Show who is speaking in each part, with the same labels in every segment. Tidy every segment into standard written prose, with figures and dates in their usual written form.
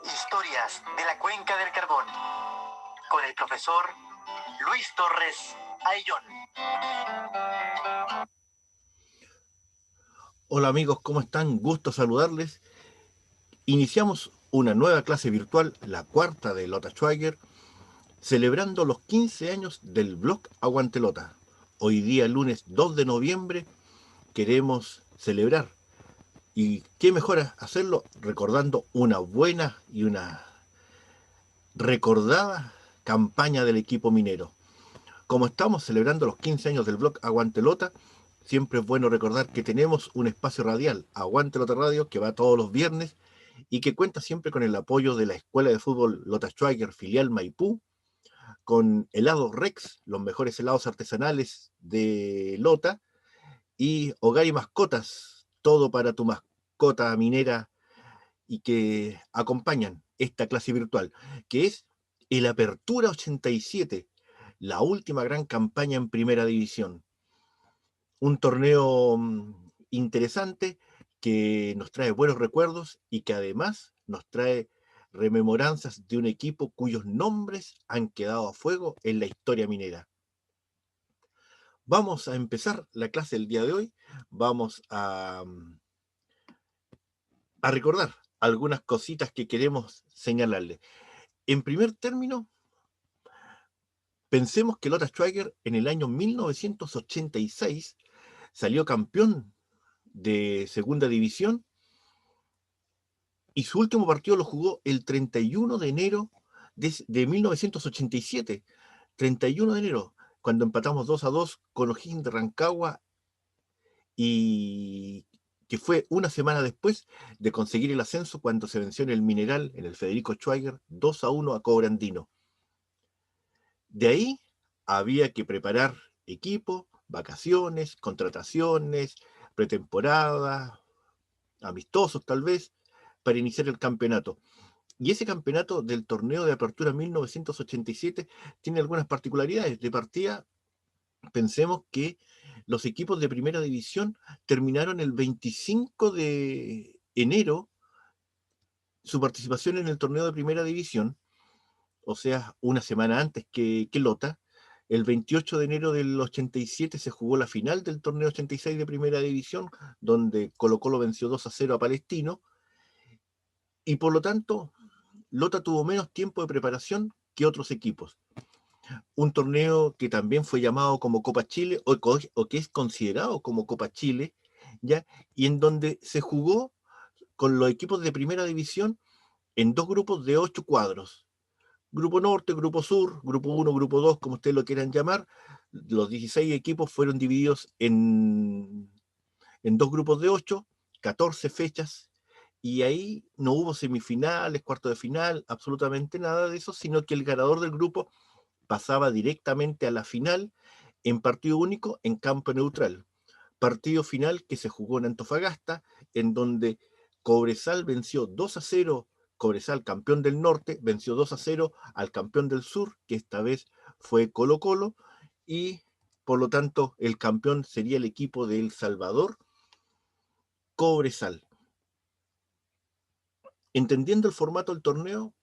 Speaker 1: Historias de la Cuenca del Carbón, con el profesor Luis Torres Ayllón.
Speaker 2: Hola amigos, ¿cómo están? Gusto saludarles. Iniciamos una nueva clase virtual, la cuarta de Lota Schwager, celebrando los 15 años del blog Aguante Lota. Hoy día, lunes 2 de noviembre, queremos celebrar. Y qué mejor hacerlo recordando una buena y una recordada campaña del equipo minero. Como estamos celebrando los 15 años del blog Aguante Lota, siempre es bueno recordar que tenemos un espacio radial, Aguante Lota Radio, que va todos los viernes y que cuenta siempre con el apoyo de la Escuela de Fútbol Lota Schwager, filial Maipú, con helados Rex, los mejores helados artesanales de Lota, y Hogar y Mascotas, todo para tu mascota minera y que acompañan esta clase virtual, que es el Apertura 87, la última gran campaña en Primera División. Un torneo interesante que nos trae buenos recuerdos y que además nos trae rememoranzas de un equipo cuyos nombres han quedado a fuego en la historia minera. Vamos a empezar la clase del día de hoy. Vamos a recordar algunas cositas que queremos señalarles. En primer término, pensemos que Lota Schwager en el año 1986 salió campeón de segunda división y su último partido lo jugó el 31 de enero de 1987. 31 de enero, cuando empatamos 2-2 con O'Higgins de Rancagua, y que fue una semana después de conseguir el ascenso cuando se venció en el Mineral, en el Federico Schwager, 2-1 a Cobre Andino. De ahí había que preparar equipo, vacaciones, contrataciones, pretemporada, amistosos tal vez, para iniciar el campeonato. Y ese campeonato del torneo de apertura 1987 tiene algunas particularidades. De partida, pensemos que los equipos de primera división terminaron el 25 de enero su participación en el torneo de primera división, o sea, una semana antes que Lota. El 28 de enero del 87 se jugó la final del torneo 86 de primera división, donde Colo-Colo venció 2-0 a Palestino, y por lo tanto, Lota tuvo menos tiempo de preparación que otros equipos. Un torneo que también fue llamado como Copa Chile, o que es considerado como Copa Chile, ¿ya? Y en donde se jugó con los equipos de primera división en dos grupos de 8 cuadros. Grupo Norte, Grupo Sur, Grupo 1, Grupo 2, como ustedes lo quieran llamar. Los 16 equipos fueron divididos en dos grupos de 8, 14 fechas, y ahí no hubo semifinales, cuarto de final, absolutamente nada de eso, sino que el ganador del grupo pasaba directamente a la final en partido único en campo neutral. Partido final que se jugó en Antofagasta, en donde Cobresal venció 2-0, Cobresal campeón del norte, venció 2-0 al campeón del sur, que esta vez fue Colo-Colo, y por lo tanto el campeón sería el equipo de El Salvador, Cobresal. Entendiendo el formato del torneo,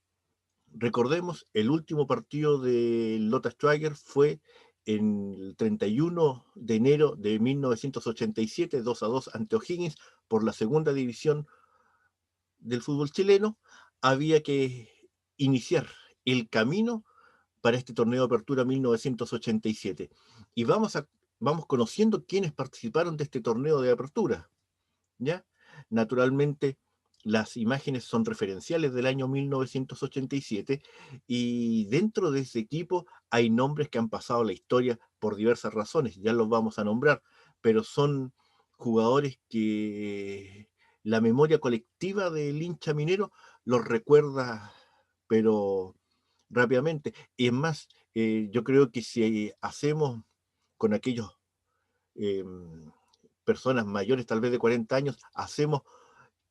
Speaker 2: recordemos, el último partido de Lota Schwager fue en el 31 de enero de 1987, 2-2 ante O'Higgins por la segunda división del fútbol chileno. Había que iniciar el camino para este torneo de apertura 1987. Y vamos conociendo quiénes participaron de este torneo de apertura, ¿ya? Naturalmente, las imágenes son referenciales del año 1987 y dentro de ese equipo hay nombres que han pasado a la historia por diversas razones, ya los vamos a nombrar, pero son jugadores que la memoria colectiva del hincha minero los recuerda, pero rápidamente. Y es más, yo creo que si hacemos con aquellos eh, personas mayores, tal vez de 40 años, hacemos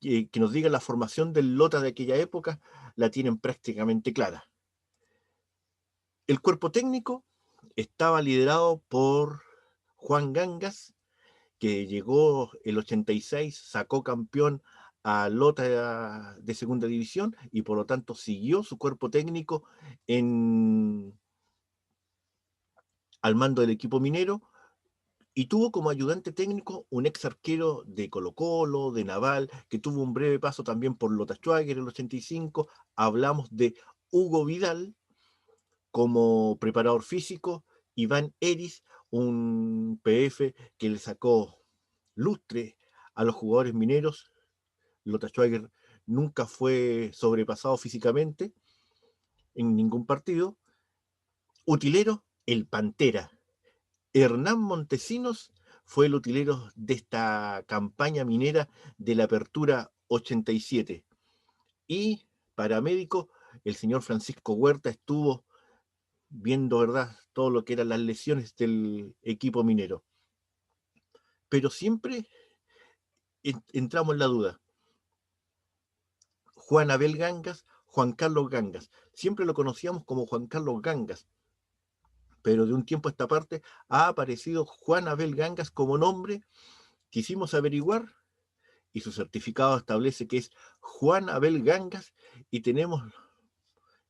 Speaker 2: que nos digan la formación del Lota de aquella época, la tienen prácticamente clara. El cuerpo técnico estaba liderado por Juan Gangas, que llegó el 86, sacó campeón a Lota de segunda división y por lo tanto siguió su cuerpo técnico al mando del equipo minero y tuvo como ayudante técnico un ex arquero de Colo-Colo, de Naval, que tuvo un breve paso también por Lota Schwager en el 85. Hablamos de Hugo Vidal como preparador físico, Iván Eris, un PF que le sacó lustre a los jugadores mineros. Lota Schwager nunca fue sobrepasado físicamente en ningún partido. Utilero, el Pantera. Hernán Montesinos fue el utilero de esta campaña minera de la Apertura 87. Y paramédico, el señor Francisco Huerta estuvo viendo, ¿verdad?, todo lo que eran las lesiones del equipo minero. Pero siempre entramos en la duda. Juan Abel Gangas, Juan Carlos Gangas. Siempre lo conocíamos como Juan Carlos Gangas, pero de un tiempo a esta parte ha aparecido Juan Abel Gangas como nombre. Quisimos averiguar y su certificado establece que es Juan Abel Gangas y tenemos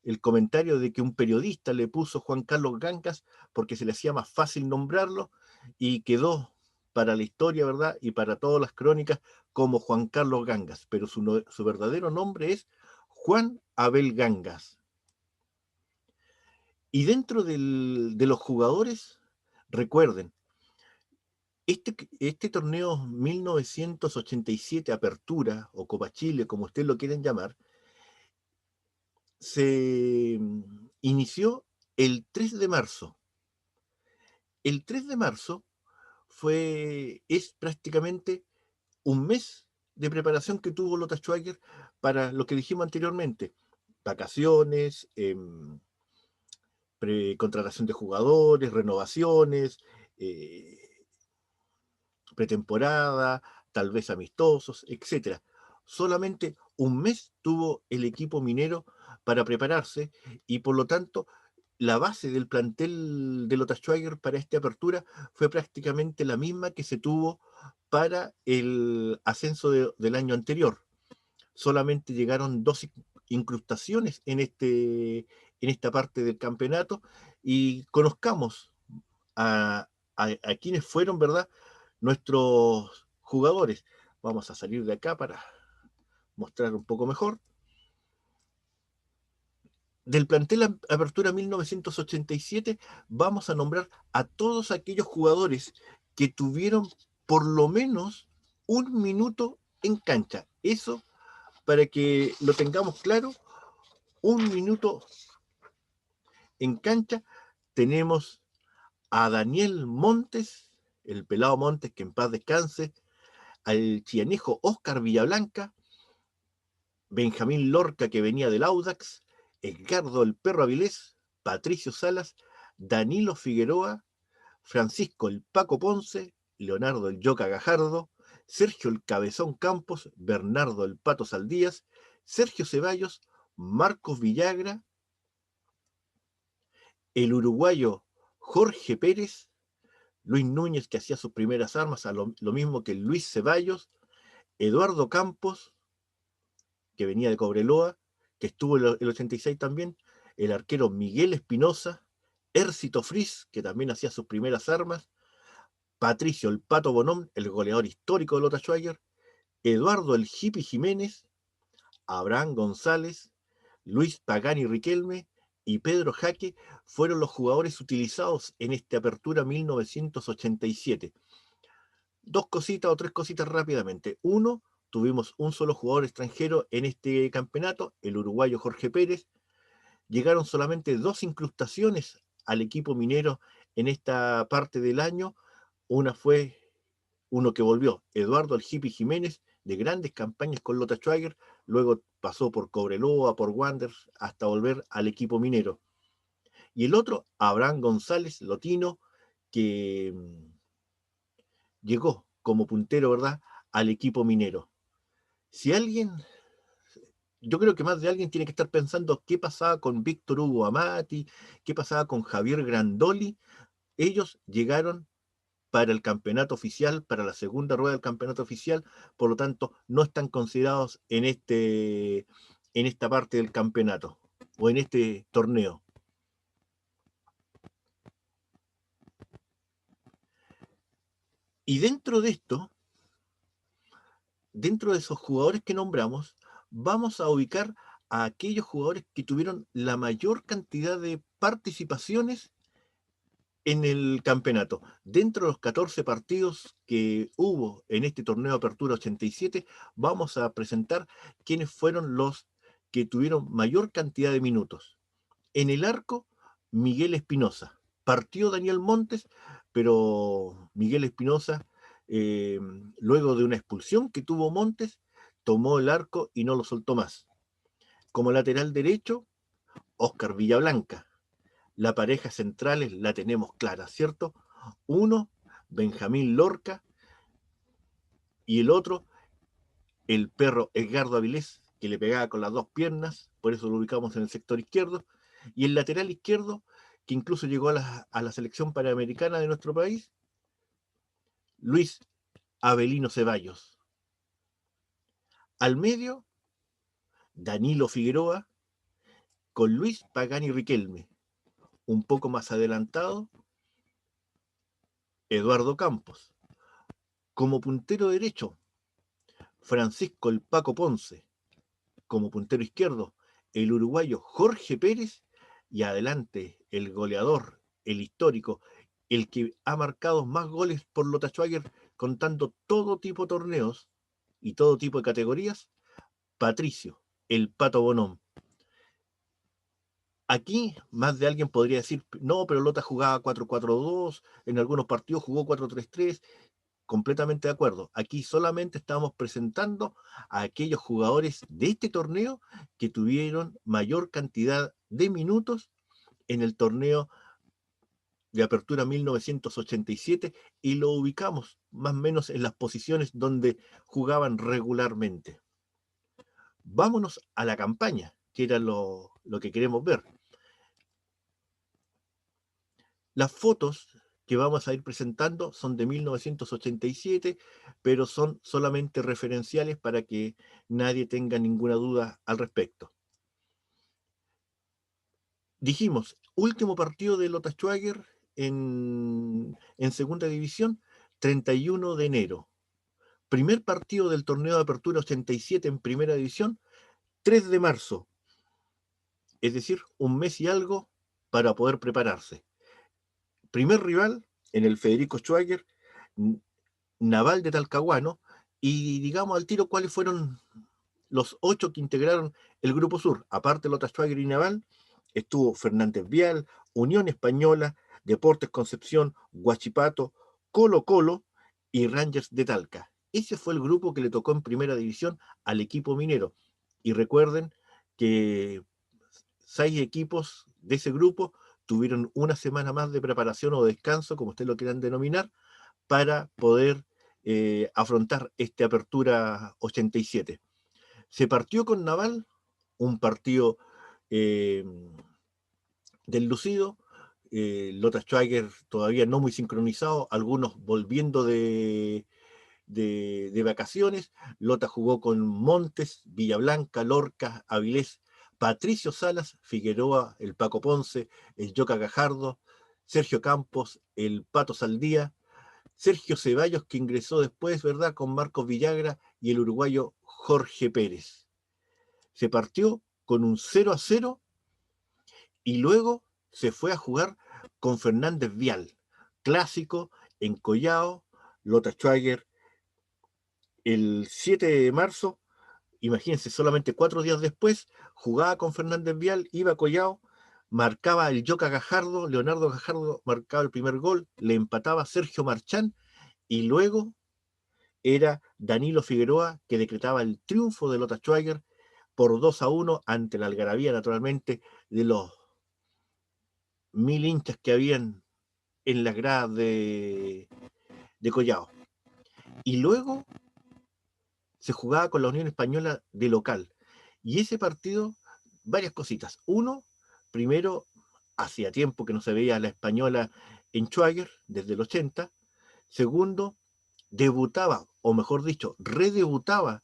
Speaker 2: el comentario de que un periodista le puso Juan Carlos Gangas porque se le hacía más fácil nombrarlo y quedó para la historia, ¿verdad? Y para todas las crónicas como Juan Carlos Gangas, pero su verdadero nombre es Juan Abel Gangas. Y dentro de los jugadores, recuerden, este torneo 1987 Apertura o Copa Chile, como ustedes lo quieren llamar, se inició el 3 de marzo. El 3 de marzo es prácticamente un mes de preparación que tuvo Lota Schwager para lo que dijimos anteriormente, vacaciones, contratación de jugadores, renovaciones, pretemporada, tal vez amistosos, etcétera. Solamente un mes tuvo el equipo minero para prepararse y por lo tanto la base del plantel de Lota Schwager para esta apertura fue prácticamente la misma que se tuvo para el ascenso del año anterior. Solamente llegaron 2 incrustaciones en esta parte del campeonato y conozcamos a quienes fueron, ¿verdad?, nuestros jugadores. Vamos a salir de acá para mostrar un poco mejor. Del plantel Apertura 1987 vamos a nombrar a todos aquellos jugadores que tuvieron por lo menos un minuto en cancha. Eso, para que lo tengamos claro, un minuto en cancha. Tenemos a Daniel Montes, el pelado Montes, que en paz descanse, al chianejo Oscar Villablanca, Benjamín Lorca, que venía del Audax, Edgardo el Perro Avilés, Patricio Salas, Danilo Figueroa, Francisco el Paco Ponce, Leonardo el Yoca Gajardo, Sergio el Cabezón Campos, Bernardo el Pato Saldías, Sergio Ceballos, Marcos Villagra, el uruguayo Jorge Pérez, Luis Núñez, que hacía sus primeras armas, lo mismo que Luis Ceballos, Eduardo Campos, que venía de Cobreloa, que estuvo el 86 también, el arquero Miguel Espinosa, Ército Fris, que también hacía sus primeras armas, Patricio el Pato Bonón, el goleador histórico de Lota Schwager, Eduardo el Hippie Jiménez, Abraham González, Luis Pagani Riquelme y Pedro Jaque fueron los jugadores utilizados en esta apertura 1987. 2 cositas o 3 cositas rápidamente. Uno, tuvimos un solo jugador extranjero en este campeonato, el uruguayo Jorge Pérez. Llegaron solamente 2 incrustaciones al equipo minero en esta parte del año. Una fue uno que volvió, Eduardo el Hippie Jiménez, de grandes campañas con Lota Schwager, luego pasó por Cobreloa, por Wanderers, hasta volver al equipo minero. Y el otro, Abraham González Lotino, que llegó como puntero, ¿verdad?, al equipo minero. Si alguien, yo creo que más de alguien tiene que estar pensando qué pasaba con Víctor Hugo Amati, qué pasaba con Javier Grandoli. Ellos llegaron para el campeonato oficial, para la segunda rueda del campeonato oficial, por lo tanto no están considerados en esta parte del campeonato o en este torneo. Y dentro de esto, dentro de esos jugadores que nombramos, vamos a ubicar a aquellos jugadores que tuvieron la mayor cantidad de participaciones en el campeonato. Dentro de los 14 partidos que hubo en este torneo Apertura 87, vamos a presentar quiénes fueron los que tuvieron mayor cantidad de minutos. En el arco, Miguel Espinosa. Partió Daniel Montes, pero Miguel Espinosa, luego de una expulsión que tuvo Montes, tomó el arco y no lo soltó más. Como lateral derecho, Óscar Villablanca. La pareja centrales la tenemos clara, ¿cierto? Uno, Benjamín Lorca, y el otro, el perro Edgardo Avilés, que le pegaba con las dos piernas, por eso lo ubicamos en el sector izquierdo, y el lateral izquierdo, que incluso llegó a la selección panamericana de nuestro país, Luis Avelino Ceballos. Al medio, Danilo Figueroa, con Luis Pagani Riquelme. Un poco más adelantado, Eduardo Campos. Como puntero derecho, Francisco el Paco Ponce. Como puntero izquierdo, el uruguayo Jorge Pérez, y adelante el goleador, el histórico, el que ha marcado más goles por Lota Schwager, contando todo tipo de torneos y todo tipo de categorías, Patricio, el Pato Bonón. Aquí más de alguien podría decir, no, pero Lota jugaba 4-4-2, en algunos partidos jugó 4-3-3, completamente de acuerdo. Aquí solamente estamos presentando a aquellos jugadores de este torneo que tuvieron mayor cantidad de minutos en el torneo de Apertura 1987 y lo ubicamos más o menos en las posiciones donde jugaban regularmente. Vámonos a la campaña, que era lo que queremos ver. Las fotos que vamos a ir presentando son de 1987, pero son solamente referenciales para que nadie tenga ninguna duda al respecto. Dijimos, último partido de Lota Schwager en segunda división, 31 de enero. Primer partido del torneo de Apertura 87 en primera división, 3 de marzo. Es decir, un mes y algo para poder prepararse. Primer rival en el Federico Schwager, Naval de Talcahuano, y digamos al tiro cuáles fueron los 8 que integraron el Grupo Sur. Aparte de Lota Schwager y Naval, estuvo Fernández Vial, Unión Española, Deportes Concepción, Huachipato, Colo Colo y Rangers de Talca. Ese fue el grupo que le tocó en primera división al equipo minero. Y recuerden que 6 equipos de ese grupo tuvieron una semana más de preparación o descanso, como ustedes lo quieran denominar, para poder afrontar esta Apertura 87. Se partió con Naval, un partido eh, deslucido, Lota Schwager todavía no muy sincronizado, algunos volviendo de vacaciones. Lota jugó con Montes, Villablanca, Lorca, Avilés, Patricio Salas, Figueroa, el Paco Ponce, el Yoca Gajardo, Sergio Campos, el Pato Saldía, Sergio Ceballos, que ingresó después, ¿verdad?, con Marcos Villagra, y el uruguayo Jorge Pérez. Se partió con un 0-0 y luego se fue a jugar con Fernández Vial, clásico en Collao. Lota Schwager el 7 de marzo, imagínense, solamente 4 días después, jugaba con Fernández Vial, iba a Collao, marcaba el Yoca Gajardo, Leonardo Gajardo marcaba el primer gol, le empataba Sergio Marchán, y luego era Danilo Figueroa que decretaba el triunfo de Lota Schwager por 2-1 ante la algarabía, naturalmente, de los 1000 hinchas que habían en las gradas de Collao. Y luego se jugaba con la Unión Española de local. Y ese partido, varias cositas. Uno, primero, hacía tiempo que no se veía a la Española en Schwager, desde el 80. Segundo, debutaba, o mejor dicho, redebutaba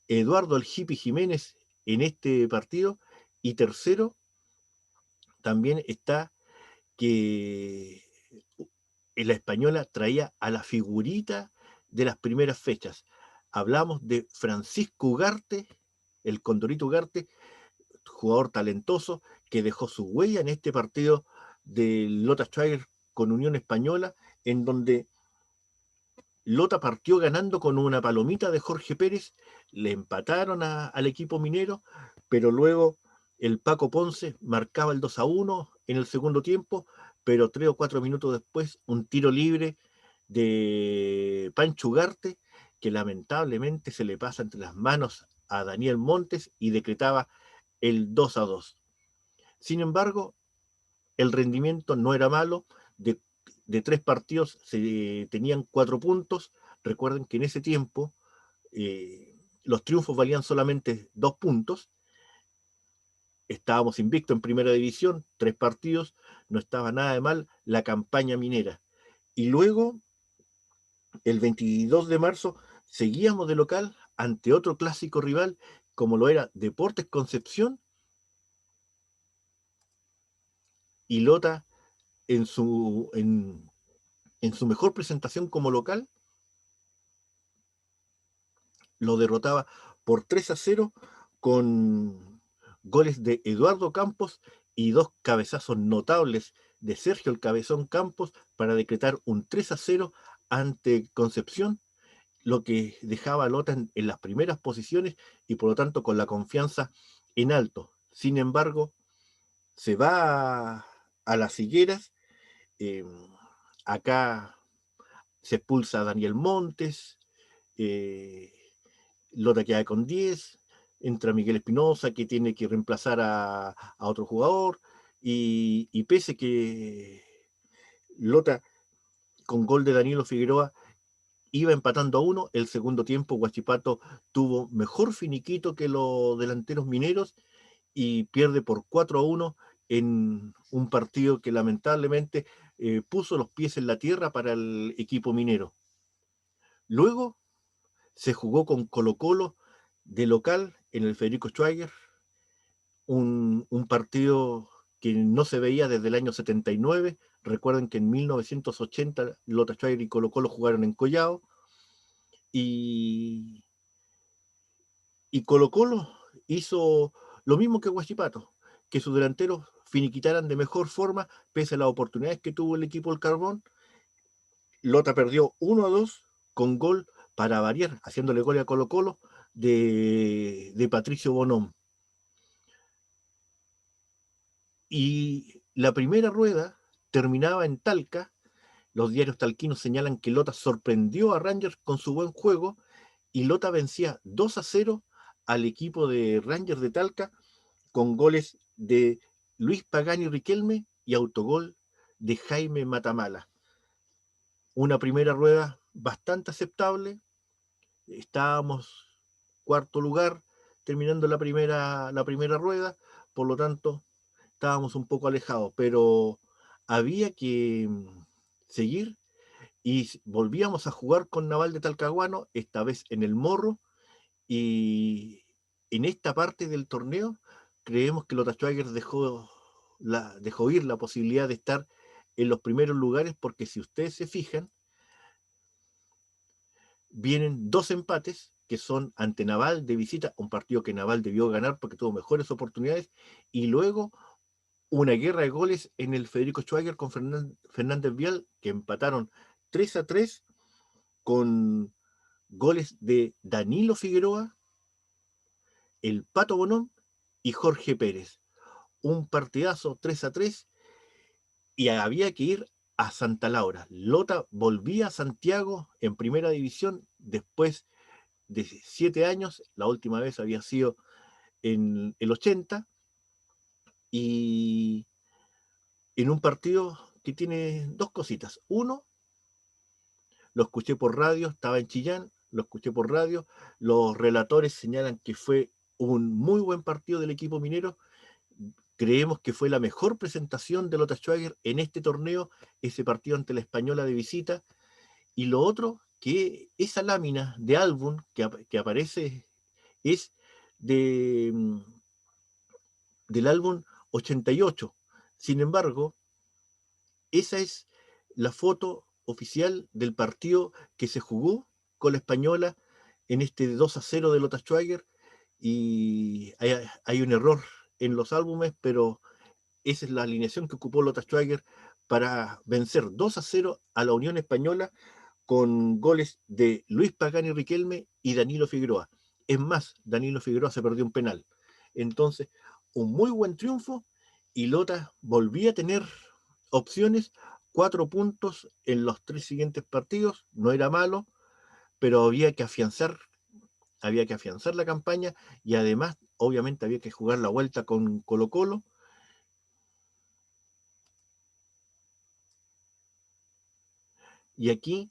Speaker 2: Eduardo El Hippie Jiménez en este partido. Y tercero, también está que la Española traía a la figurita de las primeras fechas. Hablamos de Francisco Ugarte, el Condorito Ugarte, jugador talentoso que dejó su huella en este partido de Lota Schwager con Unión Española, en donde Lota partió ganando con una palomita de Jorge Pérez, le empataron al equipo minero, pero luego el Paco Ponce marcaba el 2-1 en el segundo tiempo, pero 3 o 4 minutos después un tiro libre de Pancho Ugarte, que lamentablemente se le pasa entre las manos a Daniel Montes y decretaba el 2-2. Sin embargo, el rendimiento no era malo, de, de 3 partidos se tenían 4 puntos. Recuerden que en ese tiempo los triunfos valían solamente 2 puntos, estábamos invictos en primera división, 3 partidos, no estaba nada de mal la campaña minera. Y luego, el 22 de marzo, seguíamos de local ante otro clásico rival, como lo era Deportes Concepción, y Lota en su mejor presentación como local lo derrotaba por 3-0 con goles de Eduardo Campos y 2 cabezazos notables de Sergio el Cabezón Campos para decretar un 3-0 ante Concepción, lo que dejaba a Lota en las primeras posiciones y por lo tanto con la confianza en alto. Sin embargo, se va a las higueras. eh, Acá se expulsa a Daniel Montes, eh, Lota queda con 10, entra Miguel Espinosa que tiene que reemplazar a otro jugador, y pese que Lota con gol de Danilo Figueroa iba empatando a 1, el segundo tiempo Huachipato tuvo mejor finiquito que los delanteros mineros y pierde por 4-1 en un partido que lamentablemente puso los pies en la tierra para el equipo minero. Luego se jugó con Colo-Colo de local en el Federico Schweiger, un partido que no se veía desde el año 79. Recuerden que en 1980 Lota Schweiger y Colo-Colo jugaron en Collao, y Colo-Colo hizo lo mismo que Huachipato, que sus delanteros finiquitaran de mejor forma, pese a las oportunidades que tuvo el equipo del Carbón. Lota perdió 1-2 con gol, para variar, haciéndole gol a Colo-Colo, de Patricio Bonón. Y la primera rueda terminaba en Talca. Los diarios talquinos señalan que Lota sorprendió a Rangers con su buen juego, y Lota vencía 2-0 al equipo de Rangers de Talca con goles de Luis Pagani Riquelme y autogol de Jaime Matamala. Una primera rueda bastante aceptable, estábamos cuarto lugar terminando la primera rueda, por lo tanto estábamos un poco alejados, pero había que seguir, y volvíamos a jugar con Naval de Talcahuano, esta vez en el Morro, y en esta parte del torneo creemos que Lota Schwager dejó ir la posibilidad de estar en los primeros lugares, porque si ustedes se fijan, vienen 2 empates que son ante Naval de visita, un partido que Naval debió ganar porque tuvo mejores oportunidades, y luego una guerra de goles en el Federico Schwager con Fernández Vial, que empataron 3-3 con goles de Danilo Figueroa, el Pato Bonón y Jorge Pérez. Un partidazo 3-3, y había que ir a Santa Laura. Lota volvía a Santiago en primera división después de 7 años, la última vez había sido en el 80, y en un partido que tiene 2 cositas. Uno, lo escuché por radio, estaba en Chillán, lo escuché por radio, los relatores señalan que fue un muy buen partido del equipo minero. Creemos que fue la mejor presentación de Lota Schwager en este torneo, ese partido ante la Española de visita, Y lo otro, que esa lámina de álbum que aparece es de, del álbum 88. Sin embargo, esa es la foto oficial del partido que se jugó con la Española en este 2-0 de Lota Schwager, y hay un error en los álbumes, pero esa es la alineación que ocupó Lota Schwager para vencer 2-0 a la Unión Española, con goles de Luis Pagani Riquelme y Danilo Figueroa. Es más, Danilo Figueroa se perdió un penal. Entonces, un muy buen triunfo, y Lota volvía a tener opciones, 4 puntos en los 3 siguientes partidos, no era malo, pero había que afianzar la campaña, y además, obviamente, había que jugar la vuelta con Colo Colo. Y aquí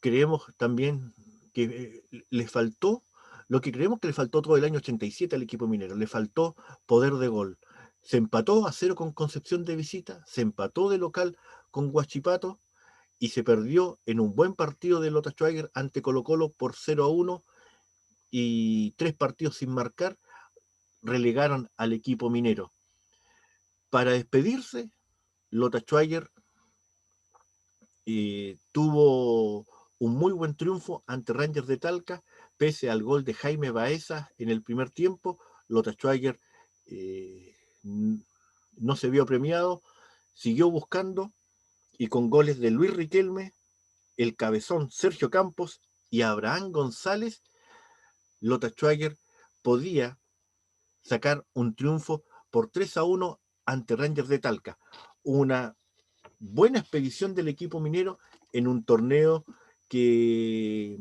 Speaker 2: creemos también que le faltó lo que creemos que le faltó todo el año 87 al equipo minero: le faltó poder de gol. Se empató a 0 con Concepción de visita, se empató de local con Huachipato, y se perdió en un buen partido de Lota Schwager ante Colo Colo por 0-1, y 3 partidos sin marcar relegaron al equipo minero. Para despedirse, Lota Schwager tuvo un muy buen triunfo ante Rangers de Talca, pese al gol de Jaime Baeza en el primer tiempo. Lota Schwager eh, no se vio premiado, siguió buscando, y con goles de Luis Riquelme, el cabezón Sergio Campos y Abraham González, Lota Schwager podía sacar un triunfo por 3-1 ante Rangers de Talca. Una buena expedición del equipo minero en un torneo que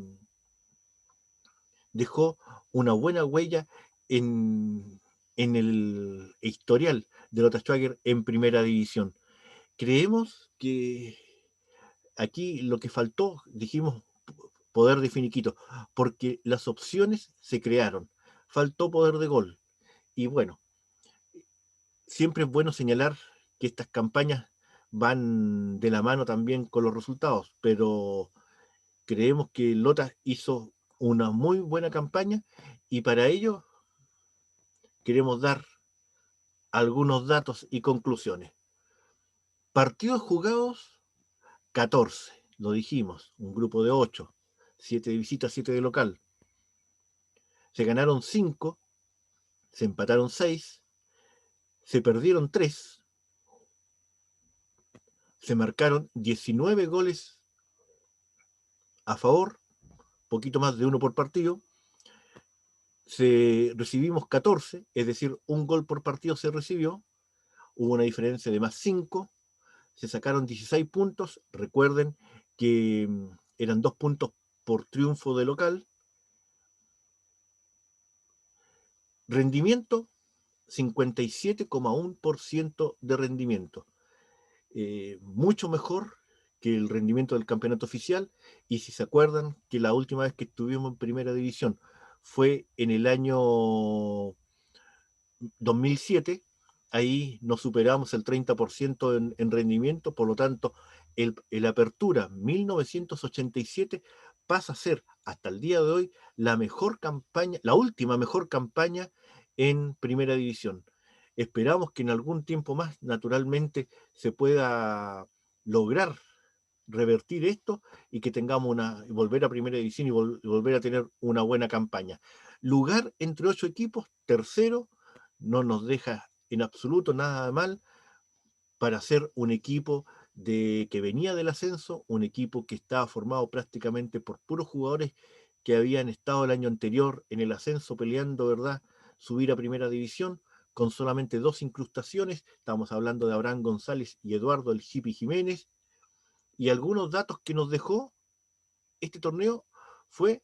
Speaker 2: dejó una buena huella en el historial de Lota Schwager en primera división. Creemos que aquí lo que faltó, dijimos, poder de finiquito, porque las opciones se crearon, faltó poder de gol. Y bueno, siempre es bueno señalar que estas campañas van de la mano también con los resultados, pero creemos que Lota hizo una muy buena campaña, y para ello queremos dar algunos datos y conclusiones. Partidos jugados: 14, lo dijimos, un grupo de 8, 7 de visita, 7 de local. Se ganaron 5, se empataron 6, se perdieron 3, se marcaron 19 goles a favor, poquito más de uno por partido. Recibimos 14, es decir, un gol por partido se recibió, hubo una diferencia de más 5, se sacaron 16 puntos, recuerden que eran 2 puntos por triunfo de local. Rendimiento: 57,1% de rendimiento, mucho mejor que el rendimiento del campeonato oficial. Y si se acuerdan que la última vez que estuvimos en primera división fue en el año 2007, ahí nos superamos el 30% en rendimiento. Por lo tanto, el Apertura 1987 pasa a ser, hasta el día de hoy, la mejor campaña, la última mejor campaña en primera división. Esperamos que en algún tiempo más, naturalmente, se pueda lograr revertir esto, y que tengamos volver a primera división, y volver a tener una buena campaña. Lugar entre 8 equipos, tercero, no nos deja en absoluto nada mal para ser un equipo que venía del ascenso, un equipo que estaba formado prácticamente por puros jugadores que habían estado el año anterior en el ascenso peleando, ¿verdad?, subir a primera división, con solamente 2 incrustaciones. Estamos hablando de Abraham González y Eduardo El Jipi Jiménez. Y algunos datos que nos dejó este torneo fue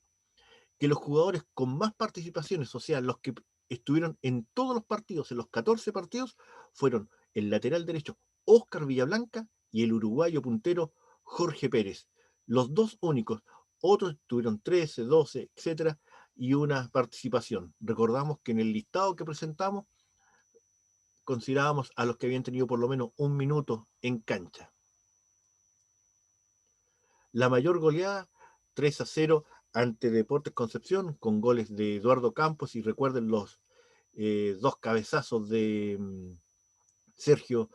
Speaker 2: que los jugadores con más participaciones, o sea, los que estuvieron en todos los partidos, en los 14 partidos, fueron el lateral derecho Óscar Villablanca y el uruguayo puntero Jorge Pérez. Los dos únicos. Otros tuvieron 13, 12, etcétera, y una participación. Recordamos que en el listado que presentamos considerábamos a los que habían tenido por lo menos un minuto en cancha. La mayor goleada, 3-0 ante Deportes Concepción, con goles de Eduardo Campos, y recuerden los dos cabezazos de Sergio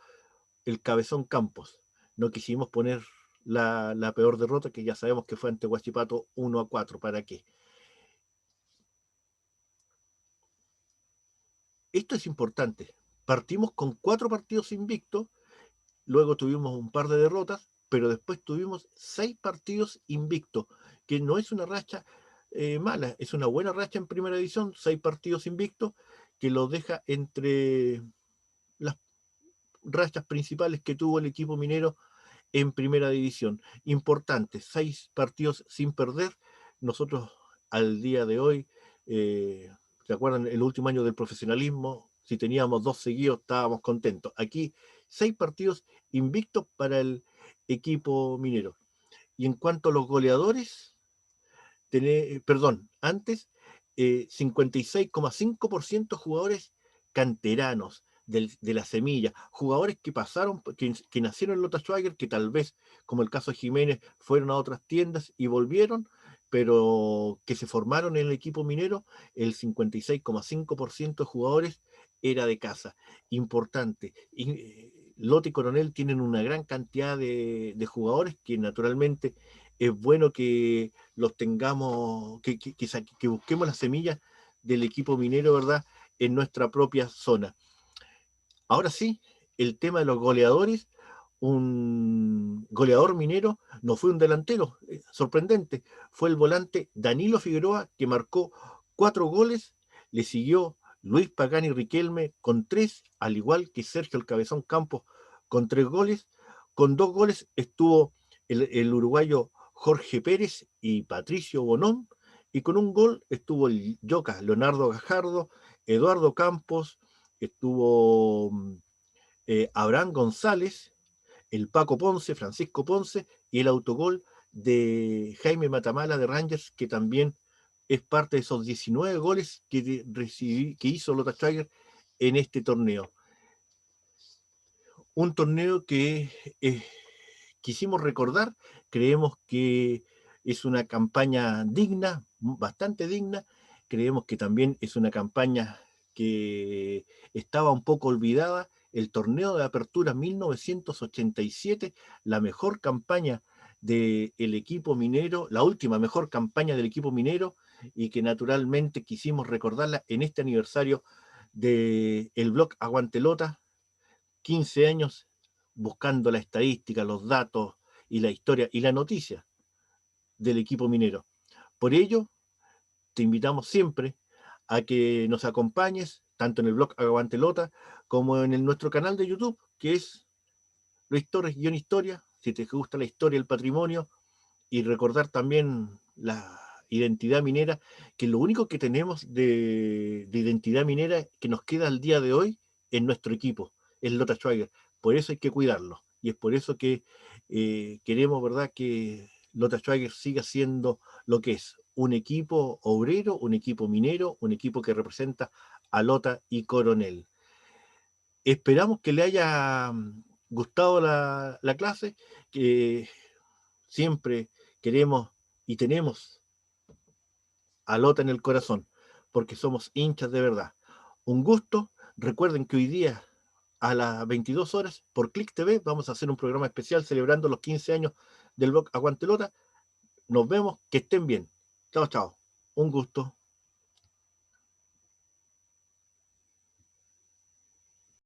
Speaker 2: el Cabezón Campos. No quisimos poner la peor derrota, que ya sabemos que fue ante Huachipato 1-4. ¿Para qué? Esto es importante. Partimos con 4 partidos invictos, luego tuvimos un par de derrotas, pero después tuvimos 6 partidos invictos, que no es una racha mala, es una buena racha en primera división, 6 partidos invictos, que lo deja entre las rachas principales que tuvo el equipo minero en primera división. Importante, 6 partidos sin perder. Nosotros al día de hoy, ¿se acuerdan? El último año del profesionalismo, si teníamos 2 seguidos estábamos contentos. Aquí 6 partidos invictos para el equipo minero. Y en cuanto a los goleadores, antes, 56,5% jugadores canteranos de la semilla, jugadores que pasaron, que nacieron en Lota Schwager, que tal vez, como el caso de Jiménez, fueron a otras tiendas y volvieron, pero que se formaron en el equipo minero. El 56,5% de jugadores era de casa. Importante. Lota y Coronel tienen una gran cantidad de jugadores que naturalmente es bueno que los tengamos, que busquemos las semillas del equipo minero, ¿verdad?, en nuestra propia zona. Ahora sí, el tema de los goleadores. Un goleador minero no fue un delantero, sorprendente, fue el volante Danilo Figueroa, que marcó 4 goles, le siguió Luis Pagani Riquelme con 3, al igual que Sergio el Cabezón Campos con 3 goles. Con 2 goles estuvo el uruguayo Jorge Pérez y Patricio Bonón, y con un gol estuvo el Yoca Leonardo Gajardo, Eduardo Campos, estuvo Abraham González, el Paco Ponce, Francisco Ponce, y el autogol de Jaime Matamala de Rangers, que también es parte de esos 19 goles que hizo Lota Schwager en este torneo. Un torneo que quisimos recordar, creemos que es una campaña digna, bastante digna. Creemos que también es una campaña que estaba un poco olvidada. El torneo de apertura 1987, la mejor campaña del equipo minero, la última mejor campaña del equipo minero, y que naturalmente quisimos recordarla en este aniversario del blog Aguantelota, 15 años buscando la estadística, los datos y la historia y la noticia del equipo minero. Por ello, te invitamos siempre a que nos acompañes, tanto en el blog Aguantelota como en nuestro canal de YouTube, que es Luis Torres-Historia, si te gusta la historia, el patrimonio, y recordar también la identidad minera, que lo único que tenemos de identidad minera que nos queda al día de hoy en nuestro equipo, es Lota Schwager. Por eso hay que cuidarlo. Y es por eso que queremos, ¿verdad?, que Lota Schwager siga siendo lo que es: un equipo obrero, un equipo minero, un equipo que representa a Lota y Coronel. Esperamos que le haya gustado la clase, que siempre queremos y tenemos a Lota en el corazón, porque somos hinchas de verdad. Un gusto. Recuerden que hoy día a las 22 horas por Click TV vamos a hacer un programa especial celebrando los 15 años del blog Aguantelota. Nos vemos, que estén bien. Chao, chao. Un gusto.